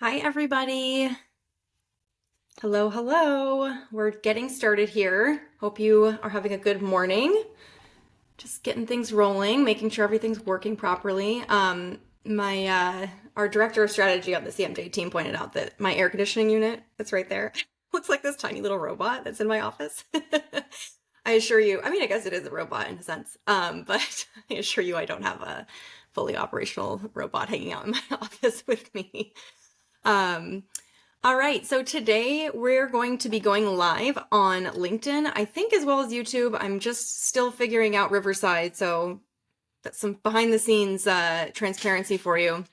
Hi, everybody. Hello, hello. We're getting started here. Hope you are having a good morning. Just getting things rolling, making sure everything's working properly. Our director of strategy on the CMJ team pointed out that my air conditioning unit that's right there looks like this tiny little robot that's in my office. I assure you, I mean, I guess it is a robot in a sense, but I assure you I don't have a fully operational robot hanging out in my office with me. Um, all right, so today we're going to be going live on LinkedIn, I think as well as YouTube. I'm just still figuring out Riverside, so that's some behind the scenes transparency for you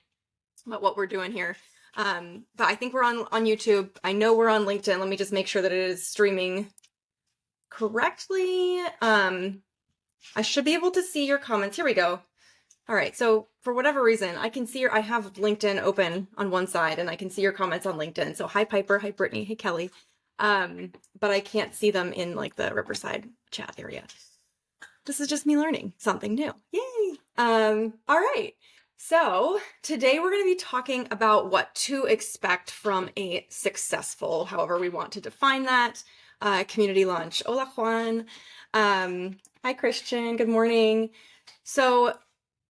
about what we're doing here. But I think we're on YouTube. I know we're on LinkedIn. Let me just make sure that it is streaming correctly. I should be able to see your comments. Here we go. All right, so for whatever reason, I have LinkedIn open on one side and I can see your comments on LinkedIn. So hi Piper, hi Brittany, hey Kelly. But I can't see them in like the Riverside chat area. This is just me learning something new. Yay! All right. So today we're going to be talking about what to expect from a successful, however we want to define that, community launch. Hola Juan. Hi Christian, good morning. So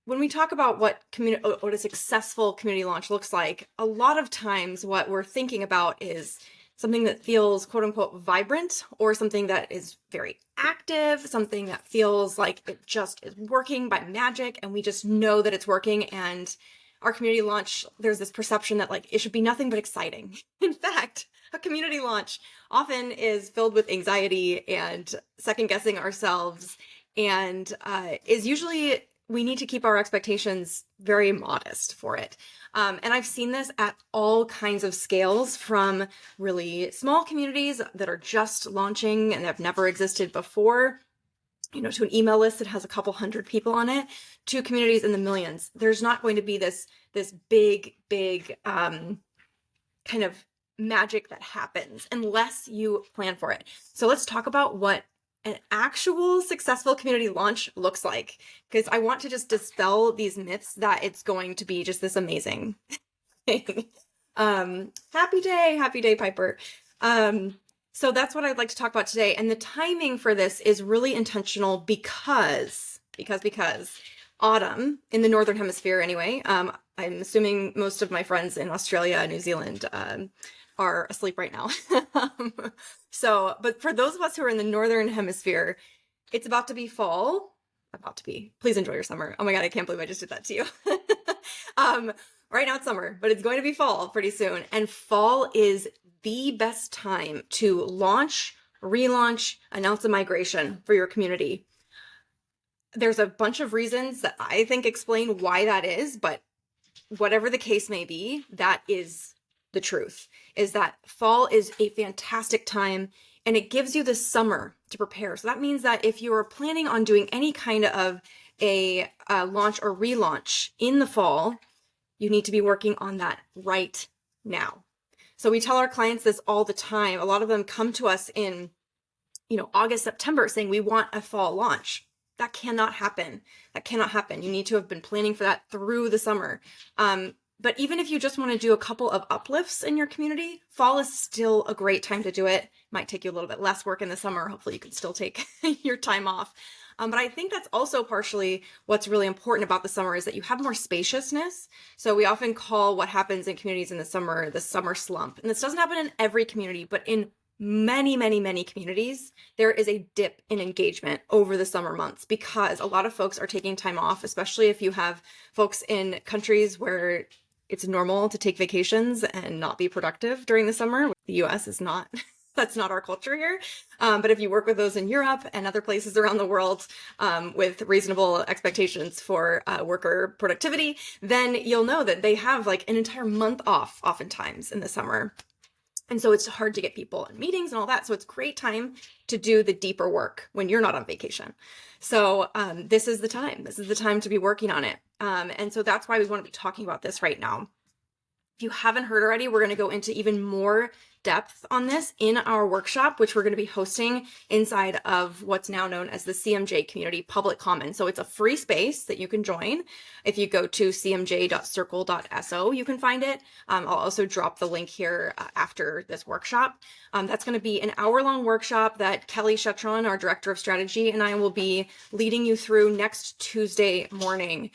when we talk about what a successful community launch looks like, a lot of times what we're thinking about is something that feels quote unquote vibrant, or something that is very active, something that feels like it just is working by magic and we just know that it's working. And our community launch, there's this perception that like it should be nothing but exciting. In fact, a community launch often is filled with anxiety and second guessing ourselves, and is usually, we need to keep our expectations very modest for it. And I've seen this at all kinds of scales, from really small communities that are just launching and have never existed before, to an email list that has a couple hundred people on it, to communities in the millions. There's not going to be this big kind of magic that happens unless you plan for it. So let's talk about what an actual successful community launch looks like, because I want to just dispel these myths that it's going to be just this amazing thing. Happy day, Piper. So that's what I'd like to talk about today. And the timing for this is really intentional because autumn in the Northern Hemisphere anyway. I'm assuming most of my friends in Australia, New Zealand, are asleep right now. But for those of us who are in the Northern Hemisphere, it's about to be fall. Please enjoy your summer. Oh my God, I can't believe I just did that to you. Right now it's summer, but it's going to be fall pretty soon. And fall is the best time to launch, relaunch, announce a migration for your community. There's a bunch of reasons that I think explain why that is, but whatever the case may be, that is the truth, is that fall is a fantastic time and it gives you the summer to prepare. So that means that if you are planning on doing any kind of a launch or relaunch in the fall, you need to be working on that right now. So we tell our clients this all the time. A lot of them come to us in, August, September saying we want a fall launch. That cannot happen. You need to have been planning for that through the summer. But even if you just want to do a couple of uplifts in your community, fall is still a great time to do it. Might take you a little bit less work in the summer. Hopefully you can still take your time off. But I think that's also partially what's really important about the summer, is that you have more spaciousness. So we often call what happens in communities in the summer slump. And this doesn't happen in every community, but in many, many, many communities, there is a dip in engagement over the summer months because a lot of folks are taking time off, especially if you have folks in countries where it's normal to take vacations and not be productive during the summer. The US is not, that's not our culture here. But if you work with those in Europe and other places around the world with reasonable expectations for worker productivity, then you'll know that they have like an entire month off oftentimes in the summer. And so it's hard to get people in meetings and all that. So it's a great time to do the deeper work when you're not on vacation. So this is the time. This is the time to be working on it. And so that's why we want to be talking about this right now. If you haven't heard already, we're going to go into even more depth on this in our workshop, which we're going to be hosting inside of what's now known as the CMJ Community Public Commons. So it's a free space that you can join. If you go to cmj.circle.so, you can find it. I'll also drop the link here after this workshop. That's going to be an hour-long workshop that Kelly Shetron, our Director of Strategy, and I will be leading you through next Tuesday morning,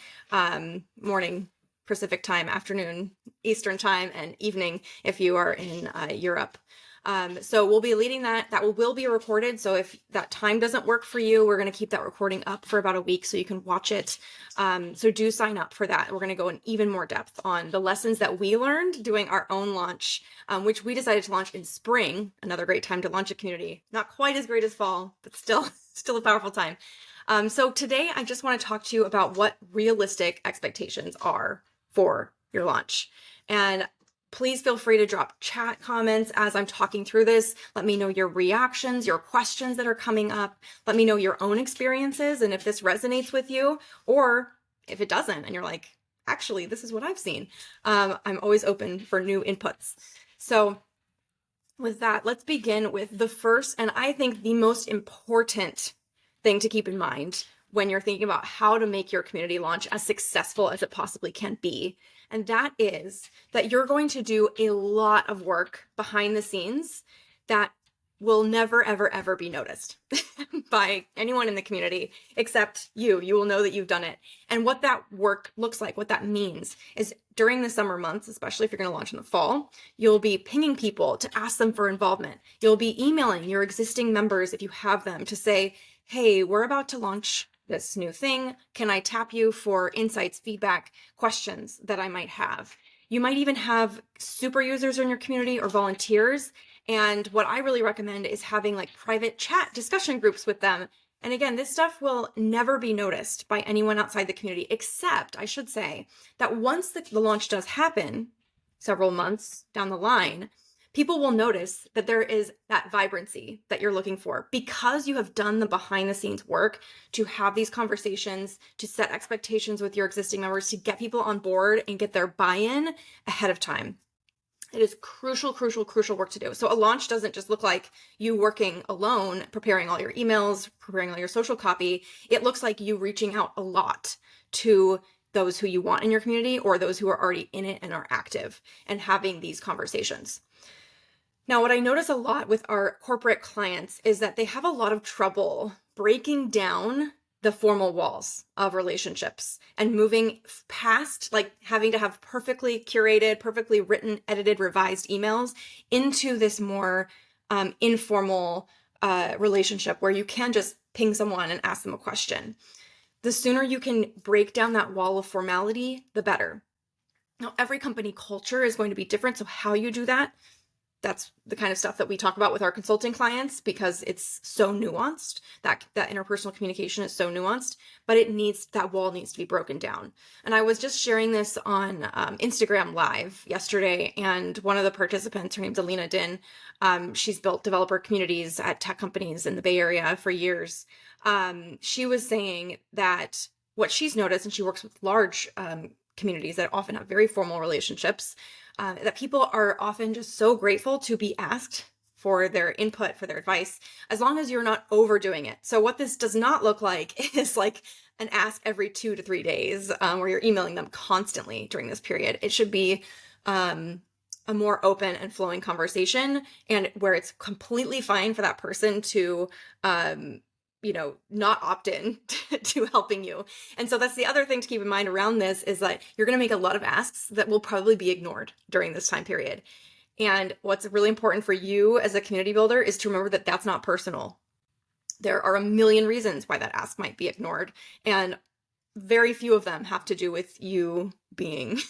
Pacific time, afternoon Eastern time, and evening if you are in Europe. So we'll be leading that. That will be recorded. So if that time doesn't work for you, we're going to keep that recording up for about a week so you can watch it. So do sign up for that. We're going to go in even more depth on the lessons that we learned doing our own launch, which we decided to launch in spring. Another great time to launch a community. Not quite as great as fall, but still a powerful time. So today I just want to talk to you about what realistic expectations are for your launch. And please feel free to drop chat comments as I'm talking through this. Let me know your reactions, your questions that are coming up. Let me know your own experiences and if this resonates with you, or if it doesn't and you're like, actually, this is what I've seen. I'm always open for new inputs. So with that, let's begin with the first, and I think the most important thing to keep in mind when you're thinking about how to make your community launch as successful as it possibly can be. And that is that you're going to do a lot of work behind the scenes that will never, ever, ever be noticed by anyone in the community except you. You will know that you've done it. And what that work looks like, what that means is during the summer months, especially if you're going to launch in the fall, you'll be pinging people to ask them for involvement. You'll be emailing your existing members if you have them to say, hey, we're about to launch this new thing. Can I tap you for insights, feedback, questions that I might have? You might even have super users in your community or volunteers. And what I really recommend is having like private chat discussion groups with them. And again, this stuff will never be noticed by anyone outside the community, except I should say that once the launch does happen, several months down the line, people will notice that there is that vibrancy that you're looking for because you have done the behind the scenes work to have these conversations, to set expectations with your existing members, to get people on board and get their buy-in ahead of time. It is crucial, crucial, crucial work to do. So a launch doesn't just look like you working alone, preparing all your emails, preparing all your social copy. It looks like you reaching out a lot to those who you want in your community or those who are already in it and are active and having these conversations. Now, what I notice a lot with our corporate clients is that they have a lot of trouble breaking down the formal walls of relationships and moving past like having to have perfectly curated, perfectly written, edited, revised emails into this more informal relationship where you can just ping someone and ask them a question. The sooner you can break down that wall of formality, the better. Now, every company culture is going to be different, so how you do that, that's the kind of stuff that we talk about with our consulting clients because it's so nuanced. That interpersonal communication is so nuanced, but that wall needs to be broken down. And I was just sharing this on Instagram Live yesterday, and one of the participants, her name's Alina Din, she's built developer communities at tech companies in the Bay Area for years. She was saying that what she's noticed, and she works with large communities that often have very formal relationships, that people are often just so grateful to be asked for their input, for their advice, as long as you're not overdoing it. So what this does not look like is like an ask every 2 to 3 days where you're emailing them constantly during this period. It should be a more open and flowing conversation and where it's completely fine for that person to not opt in to helping you. And so that's the other thing to keep in mind around this is that you're going to make a lot of asks that will probably be ignored during this time period. And what's really important for you as a community builder is to remember that that's not personal. There are a million reasons why that ask might be ignored. And very few of them have to do with you being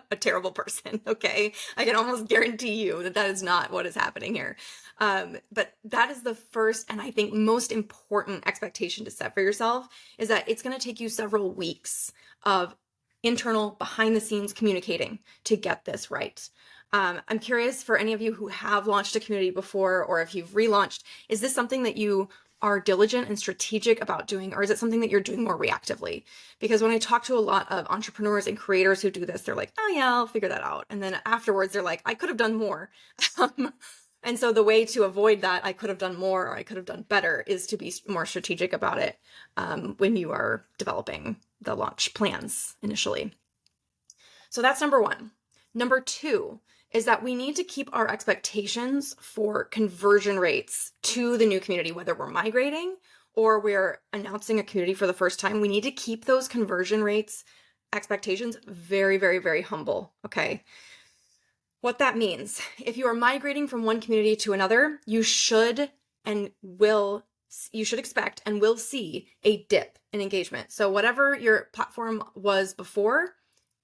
a terrible person, okay? I can almost guarantee you that that is not what is happening here. But that is the first and I think most important expectation to set for yourself is that it's going to take you several weeks of internal behind the scenes communicating to get this right. I'm curious for any of you who have launched a community before or if you've relaunched, is this something that you are diligent and strategic about doing, or is it something that you're doing more reactively? Because when I talk to a lot of entrepreneurs and creators who do this, they're like, oh yeah, I'll figure that out. And then afterwards they're like, I could have done more. And so the way to avoid that, I could have done more or I could have done better, is to be more strategic about it when you are developing the launch plans initially. So that's number one. Number two is that we need to keep our expectations for conversion rates to the new community, whether we're migrating or we're announcing a community for the first time. We need to keep those conversion rates expectations very, very, very humble. Okay. What that means, if you are migrating from one community to another, you should expect and will see a dip in engagement. So whatever your platform was before,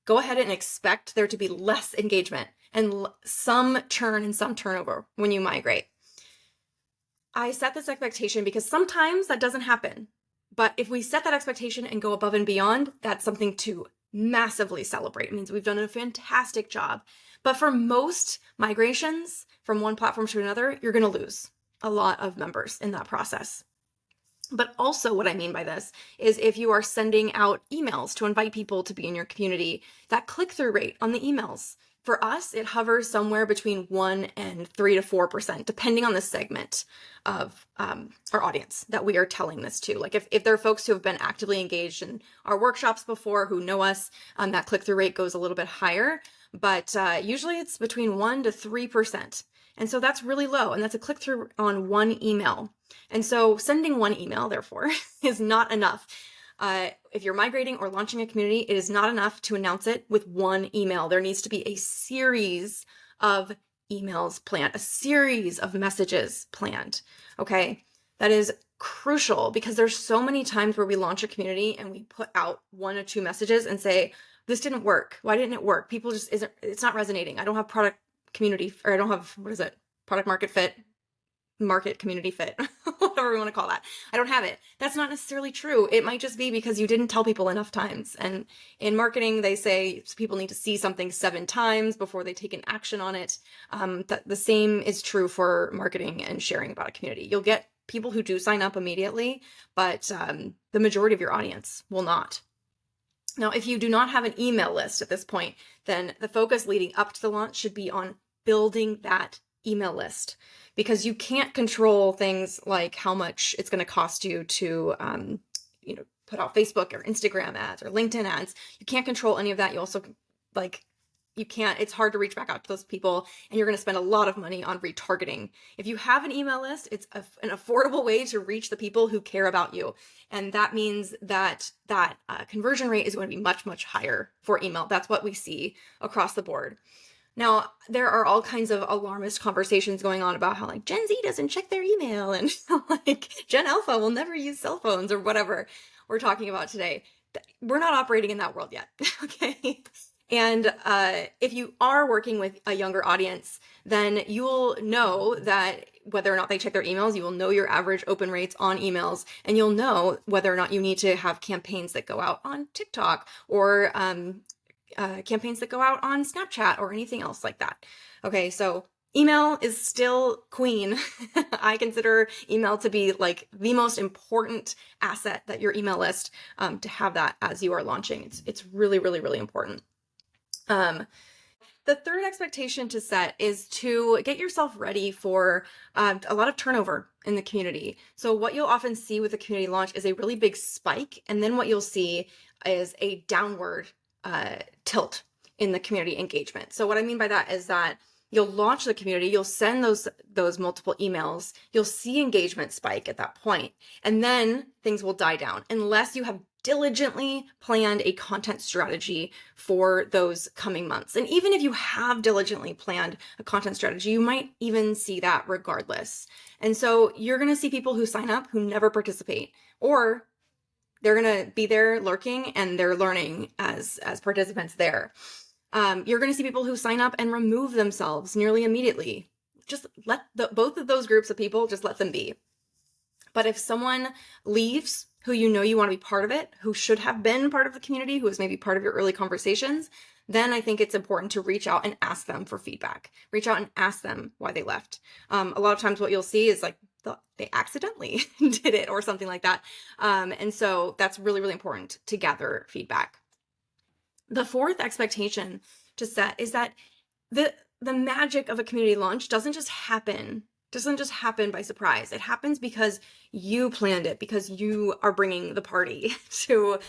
go ahead and expect there to be less engagement and some churn and some turnover when you migrate. I set this expectation because sometimes that doesn't happen. But if we set that expectation and go above and beyond, that's something to massively celebrate. It means we've done a fantastic job. But for most migrations from one platform to another, you're going to lose a lot of members in that process. But also what I mean by this is if you are sending out emails to invite people to be in your community, that click-through rate on the emails, for us, it hovers somewhere between 1 and 3 to 4%, depending on the segment of our audience that we are telling this to. Like if there are folks who have been actively engaged in our workshops before, who know us, that click-through rate goes a little bit higher, but usually it's between 1 to 3%. And so that's really low, and that's a click-through on one email. And so sending one email, therefore, is not enough. If you're migrating or launching a community, it is not enough to announce it with one email. There needs to be a series of emails planned, a series of messages planned. Okay, that is crucial because there's so many times where we launch a community and we put out 1 or 2 messages and say, this didn't work. Why didn't it work? People just it's not resonating. I don't have product community, or I don't have, product market fit, market community fit, whatever we want to call that. I don't have it. That's not necessarily true. It might just be because you didn't tell people enough times. And in marketing, they say people need to see something 7 times before they take an action on it. The same is true for marketing and sharing about a community. You'll get people who do sign up immediately, but the majority of your audience will not. Now, if you do not have an email list at this point, then the focus leading up to the launch should be on building that email list, because you can't control things like how much it's going to cost you to, put out Facebook or Instagram ads or LinkedIn ads. You can't control any of that. You also it's hard to reach back out to those people, and you're going to spend a lot of money on retargeting. If you have an email list, it's an affordable way to reach the people who care about you. And that means that conversion rate is going to be much, much higher for email. That's what we see across the board. Now, there are all kinds of alarmist conversations going on about how Gen Z doesn't check their email and Gen Alpha will never use cell phones or whatever we're talking about today. We're not operating in that world yet, okay? And if you are working with a younger audience, then you'll know that whether or not they check their emails, you will know your average open rates on emails, and you'll know whether or not you need to have campaigns that go out on TikTok or campaigns that go out on Snapchat or anything else like that. Okay, so email is still queen. I consider email to be the most important asset that your email list, to have that as you are launching. It's really, really, really important. The third expectation to set is to get yourself ready for a lot of turnover in the community. So what you'll often see with a community launch is a really big spike, and then what you'll see is a downward tilt in the community engagement. So what I mean by that is that you'll launch the community, you'll send those multiple emails, you'll see engagement spike at that point, and then things will die down unless you have diligently planned a content strategy for those coming months. And even if you have diligently planned a content strategy, you might even see that regardless. And so you're going to see people who sign up who never participate, or they're going to be there lurking and they're learning as participants there. You're going to see people who sign up and remove themselves nearly immediately. Just let both of those groups of people, just let them be. But if someone leaves who you know you want to be part of it, who should have been part of the community, who was maybe part of your early conversations, then I think it's important to reach out and ask them for feedback. Reach out and ask them why they left. A lot of times what you'll see is they accidentally did it or something like that. And so that's really, really important to gather feedback. The fourth expectation to set is that the magic of a community launch doesn't just happen by surprise. It happens because you planned it, because you are bringing the party to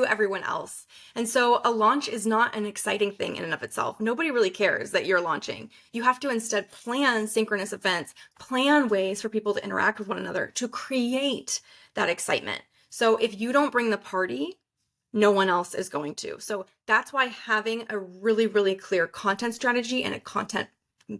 everyone else. And so a launch is not an exciting thing in and of itself. Nobody really cares that you're launching. You have to instead plan synchronous events, plan ways for people to interact with one another to create that excitement. So if you don't bring the party, no one else is going to. So that's why having a really, really clear content strategy and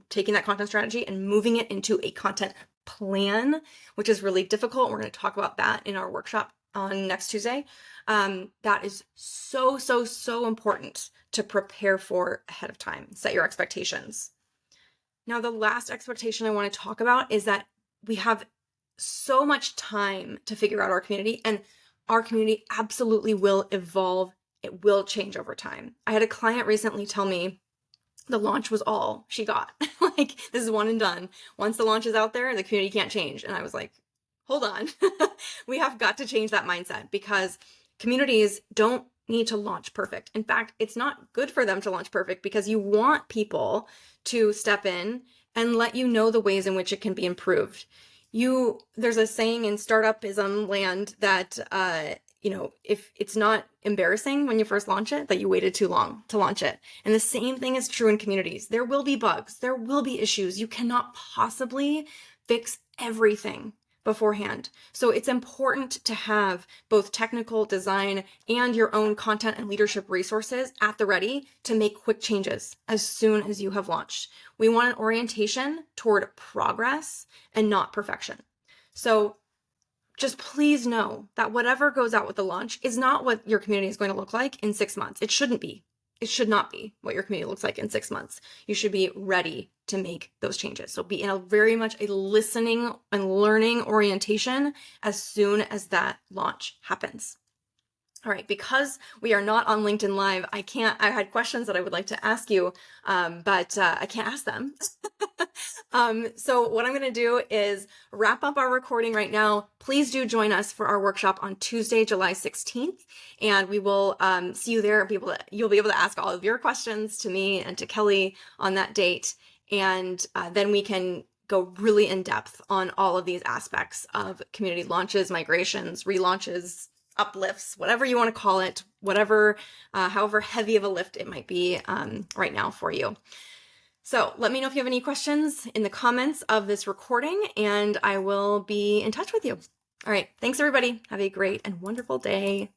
taking that content strategy and moving it into a content plan, which is really difficult. We're going to talk about that in our workshop on next Tuesday. That is so, so, so important to prepare for ahead of time. Set your expectations. Now, the last expectation I want to talk about is that we have so much time to figure out our community, and our community absolutely will evolve. It will change over time. I had a client recently tell me the launch was all she got. Like, this is one and done. Once the launch is out there, the community can't change. And I was like, hold on. We have got to change that mindset, because communities don't need to launch perfect. In fact, it's not good for them to launch perfect, because you want people to step in and let you know the ways in which it can be improved. There's a saying in startupism land that, if it's not embarrassing when you first launch it, that you waited too long to launch it. And the same thing is true in communities. There will be bugs. There will be issues. You cannot possibly fix everything beforehand. So it's important to have both technical design and your own content and leadership resources at the ready to make quick changes as soon as you have launched. We want an orientation toward progress and not perfection. So just please know that whatever goes out with the launch is not what your community is going to look like in 6 months. It shouldn't be. It should not be what your community looks like in 6 months. You should be ready to make those changes. So be in a very much a listening and learning orientation as soon as that launch happens. All right, because we are not on LinkedIn Live, I had questions that I would like to ask you, but I can't ask them. So what I'm going to do is wrap up our recording right now. Please do join us for our workshop on Tuesday, July 16th, and we will see you there. You'll be able to ask all of your questions to me and to Kelly on that date, and then we can go really in depth on all of these aspects of community launches, migrations, relaunches, uplifts, whatever you want to call it, however heavy of a lift it might be right now for you. So let me know if you have any questions in the comments of this recording, and I will be in touch with you. All right. Thanks, everybody. Have a great and wonderful day.